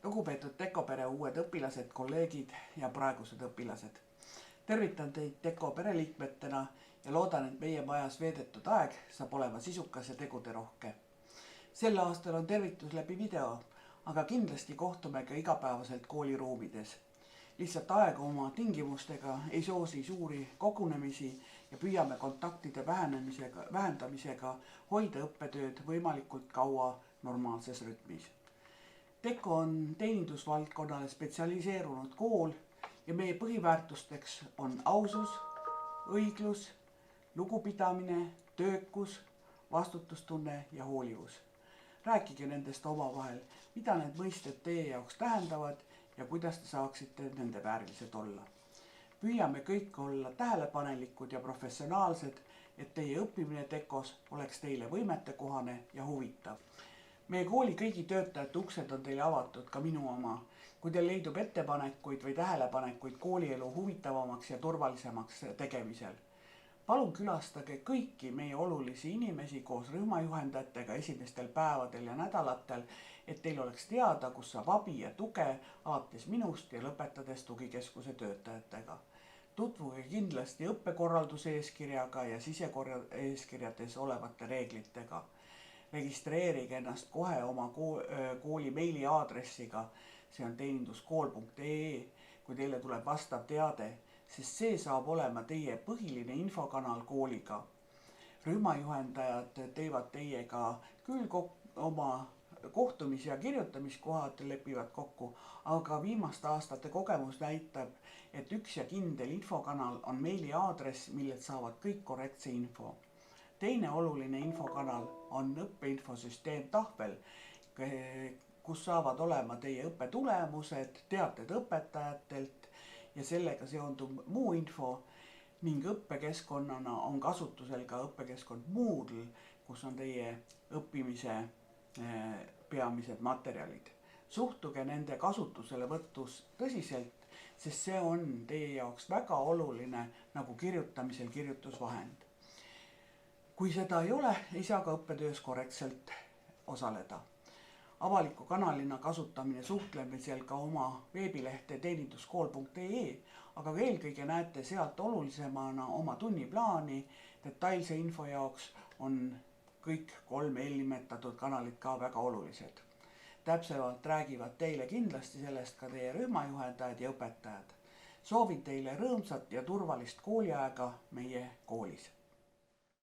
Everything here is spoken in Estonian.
Lugupeetud Tekopere uued õpilased, kolleegid ja praegused õpilased. Tervitan teid Teko pereliikmetena ja loodan, et meie majas veedetud aeg saab olema sisukas ja teguderohke. Sel aastal on tervitus läbi video, aga kindlasti kohtume ka igapäevaselt kooliruumides. Lihtsalt aega oma tingimustega ei soosi suuri kogunemisi ja püüame kontaktide vähendamisega hoida õppetööd võimalikult kaua normaalses rütmis. Teko on teenindusvaldkonnale spetsialiseerunud kool ja meie põhiväärtusteks on ausus, õiglus, lugupidamine, töökus, vastutustunne ja hoolivus. Rääkige nendest omavahel, mida need mõisted teie jaoks tähendavad ja kuidas te saaksite nende väärilised olla. Püüame kõik olla tähelepanelikud ja professionaalsed, et teie õppimine Tekos oleks teile võimetekohane ja huvitav. Meie kooli kõigi töötajate uksed on teile avatud, ka minu oma. Kui teil leidub ettepanekuid või tähelepanekuid koolielu huvitavamaks ja turvalisemaks tegemisel. Palun külastage kõiki meie olulisi inimesi koos rühmajuhendajatega esimestel päevadel ja nädalatel, et teil oleks teada, kus saab abi ja tuge alates minust ja lõpetades tugikeskuse töötajatega. Tutvuge kindlasti õppekorralduse eeskirjaga ja siseeeskirjades olevate reeglitega. Registreerige ennast kohe oma kooli meiliaadressiga, see on teeninduskool.ee, kui teile tuleb vastav teade, sest see saab olema teie põhiline infokanal kooliga. Rühmajuhendajad teevad teiega küll oma kohtumis- ja kirjutamiskohad lepivad kokku, aga viimaste aastate kogemus näitab, et üks ja kindel infokanal on meiliaadress, millelt saavad kõik korrektse info. Teine oluline infokanal on õppeinfosüsteem Tahvel, kus saavad olema teie õppetulemused, teated õpetajatelt ja sellega seonduv muu info ning õppekeskkonnana on kasutusel ka õppekeskkond Moodle, kus on teie õppimise peamised materjalid. Suhtuge nende kasutuselevõtus tõsiselt, sest see on teie jaoks väga oluline nagu kirjutamisel kirjutusvahend. Kui seda ei ole, ei saa ka õppetöös korrektselt osaleda. Avaliku kanalina kasutamine suhtlemisel ka oma veebilehte teeninduskool.ee, aga eelkõige näete sealt olulisemana oma tunniplaani. Detailse info jaoks on kõik 3 eelnimetatud kanalit ka väga olulised. Täpsemalt räägivad teile kindlasti sellest ka teie rühmajuhendajad ja õpetajad. Soovin teile rõõmsat ja turvalist kooliaega meie koolis.